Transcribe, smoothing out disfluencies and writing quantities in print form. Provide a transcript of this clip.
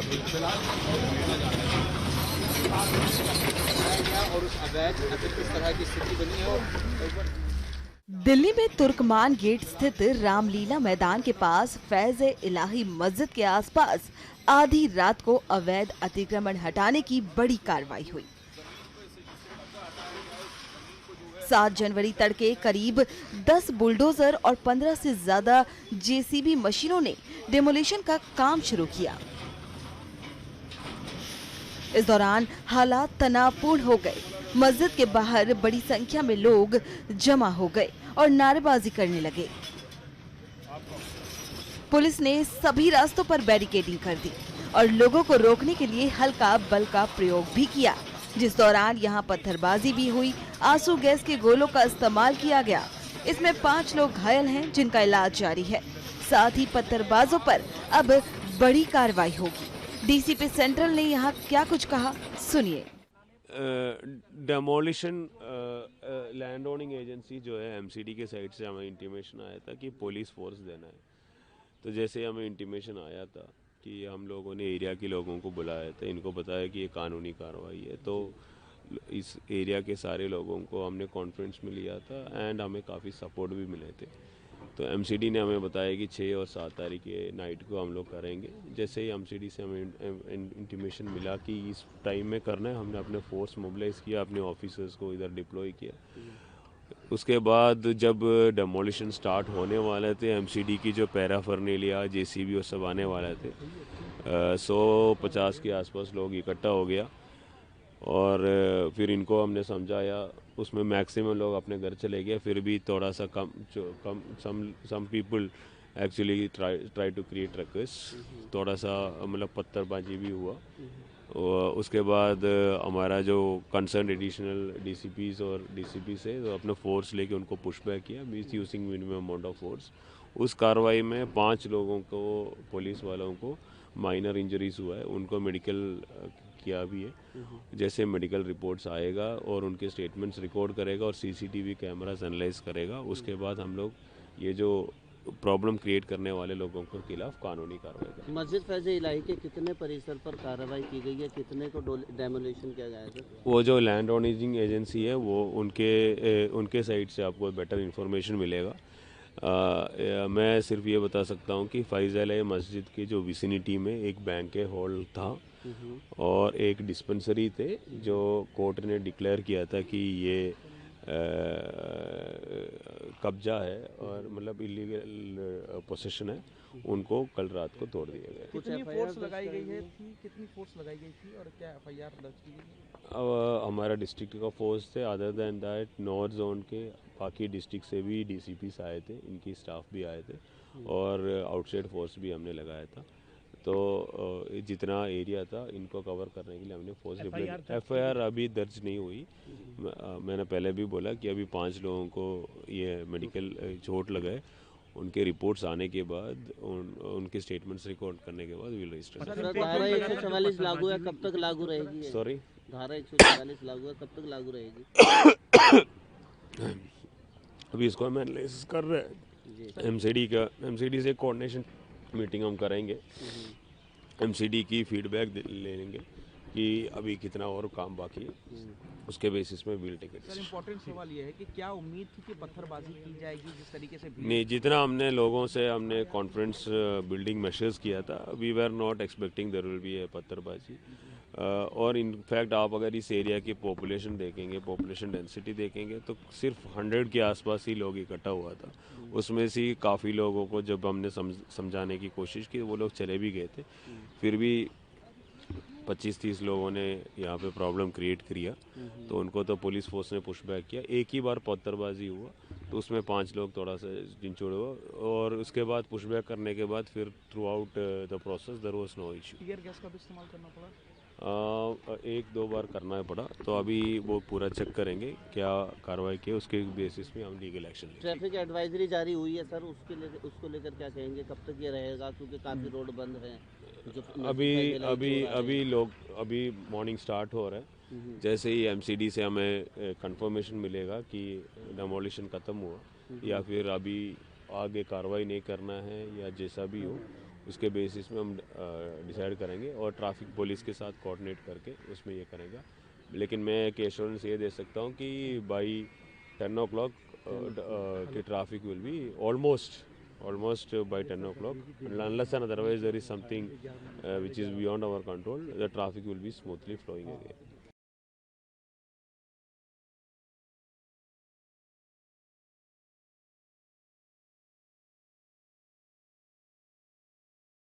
और उस अवैध किस तरह की स्थिति बनी है। और दिल्ली में तुर्कमान गेट स्थित रामलीला मैदान के पास फैज इलाही मस्जिद के आसपास आधी रात को अवैध अतिक्रमण हटाने की बड़ी कार्रवाई हुई। 7 जनवरी तड़के करीब 10 बुलडोजर और 15 से ज्यादा जेसीबी मशीनों ने डेमोलिशन का काम शुरू किया। इस दौरान हालात तनावपूर्ण हो गए। मस्जिद के बाहर बड़ी संख्या में लोग जमा हो गए और नारेबाजी करने लगे। पुलिस ने सभी रास्तों पर बैरिकेडिंग कर दी और लोगों को रोकने के लिए हल्का बल का प्रयोग भी किया, जिस दौरान यहां पत्थरबाजी भी हुई। आंसू गैस के गोलों का इस्तेमाल किया गया। इसमें 5 लोग घायल हैं, जिनका इलाज जारी है। साथ ही पत्थरबाजों पर अब बड़ी कार्रवाई होगी। डीसीपी सेंट्रल ने यहाँ क्या कुछ कहा, सुनिए। डेमोलिशन लैंड ओनिंग एजेंसी जो है एमसीडी के साइड से हमें इंटीमेशन आया था कि पुलिस फोर्स देना है। तो जैसे हमें इंटीमेशन आया था कि हम लोगों ने एरिया के लोगों को बुलाया था, इनको बताया कि ये कानूनी कार्रवाई है। तो इस एरिया के सारे लोगों को हमने कॉन्फ्रेंस में लिया था एंड हमें काफ़ी सपोर्ट भी मिले थे। तो एमसीडी ने हमें बताया कि 6 और 7 तारीख के नाइट को हम लोग करेंगे। जैसे ही एमसीडी से हमें इंटीमेशन मिला कि इस टाइम में करना है, हमने अपने फोर्स मोबिलाइज़ किया, अपने ऑफिसर्स को इधर डिप्लॉय किया। उसके बाद जब डेमोलिशन स्टार्ट होने वाले थे, एमसीडी की जो पैराफर्नेलिया जेसीबी वो सब आने वाले थे, 150 के आसपास लोग इकट्ठा हो गया और फिर इनको हमने समझाया। उसमें मैक्सिमम लोग अपने घर चले गए, फिर भी थोड़ा सा कम some people actually try to create ruckus, थोड़ा सा मतलब पत्थरबाजी भी हुआ। और उसके बाद हमारा जो कंसर्न एडिशनल डीसीपीज और डीसीपी से तो अपने फोर्स लेके उनको पुश बैक किया, miss using minimum amount of force. उस कार्रवाई में 5 लोगों को, पुलिस वालों को माइनर इंजरीज हुआ है, उनको मेडिकल किया भी है। जैसे मेडिकल रिपोर्ट्स आएगा और उनके स्टेटमेंट्स रिकॉर्ड करेगा और सीसीटीवी कैमरास एनालाइज करेगा, उसके बाद हम लोग ये जो प्रॉब्लम क्रिएट करने वाले लोगों के खिलाफ कानूनी कार्रवाई करेंगे। मस्जिद फैज इलाही के कितने परिसर पर कार्रवाई की गई है, कितने को डेमोलिशन किया गया है? वो जो लैंड ओनिंग एजेंसी है वो उनके साइड से आपको बेटर इन्फॉर्मेशन मिलेगा। मैं सिर्फ ये बता सकता हूँ कि फैज़ल मस्जिद की जो विसिनिटी में एक बैंक हॉल था और एक डिस्पेंसरी थे, जो कोर्ट ने डिक्लेयर किया था कि ये कब्जा है और मतलब इलीगल पोसेशन है, उनको कल रात को तोड़ दिया गया। कितनी फोर्स लगाई गई है थी, कितनी फोर्स लगाई गई थी और क्या एफआईआर दर्ज की गई? अब हमारा डिस्ट्रिक्ट का फोर्स थे, other than that north zone के बाकी डिस्ट्रिक्ट से भी डीसीपीस आए थे, इनकी स्टाफ भी आए थे और आउटसाइड फोर्स भी हमने लगाया था। तो जितना एरिया था इनको कवर करने के लिए हमने फोर्स डिप्लॉय। एफआईआर अभी दर्ज नहीं हुई। मैंने पहले भी बोला कि अभी 5 लोगों को ये मेडिकल चोट लगा है, उनके रिपोर्ट्स आने के बाद उनके स्टेटमेंट्स रिकॉर्ड करने के बाद विल रजिस्टर। धारा 144 लागू है, कब तक लागू रहेगी? सॉरी, धारा 144 लागू है, कब तक लागू रहेगी? अभी इसको हम एनालिसिस कर रहे हैं। एमसीडी से कोऑर्डिनेशन मीटिंग हम करेंगे, एमसीडी की फीडबैक ले लेंगे कि अभी कितना और काम बाकी है, उसके बेसिस में will take it. Sir, important सवाल ये है कि क्या उम्मीद थी कि पत्थरबाजी की जाएगी जिस तरीके से? नहीं, जितना हमने लोगों से हमने कॉन्फ्रेंस बिल्डिंग मेशर्स किया था, we were not expecting there will be a पत्थरबाजी। और इनफैक्ट आप अगर इस एरिया की पॉपुलेशन देखेंगे, पॉपुलेशन डेंसिटी देखेंगे, तो सिर्फ 100 के आसपास ही लोग इकट्ठा हुआ था। उसमें से काफ़ी लोगों को जब हमने समझाने की कोशिश की, वो लोग चले भी गए थे। फिर भी 25-30 लोगों ने यहाँ पे प्रॉब्लम क्रिएट किया, तो उनको तो पुलिस फोर्स ने पुश बैक किया। एक ही बार पत्थरबाजी हुआ तो उसमें 5 लोग थोड़ा सा इंजर्ड हुआ और उसके बाद पुश बैक करने के बाद फिर throughout the process there was no issue. Tear gas का भी इस्तेमाल करना पड़ा? 1-2 बार करना पड़ा, तो अभी वो पूरा चेक करेंगे क्या कार्रवाई की, उसके बेसिस पे हम लीगल एक्शन लेंगे। ट्रैफिक एडवाइजरी जारी हुई है सर, उसको लेकर क्या कहेंगे, कब तक ये रहेगा, क्योंकि काफ़ी रोड बंद हैं? अभी मॉर्निंग स्टार्ट हो रहा है। जैसे ही एमसीडी से हमें कंफर्मेशन मिलेगा कि डेमोलिशन ख़त्म हुआ या फिर अभी आगे कार्रवाई नहीं करना है या जैसा भी हो, उसके बेसिस में हम डिसाइड करेंगे और ट्रैफिक पुलिस के साथ कोऑर्डिनेट करके उसमें ये करेगा। लेकिन मैं एक एश्योरेंस ये दे सकता हूँ कि by 10 o'clock the traffic will be almost by 10 o'clock, unless and otherwise there is something which is beyond our control, the traffic will be smoothly flowing again.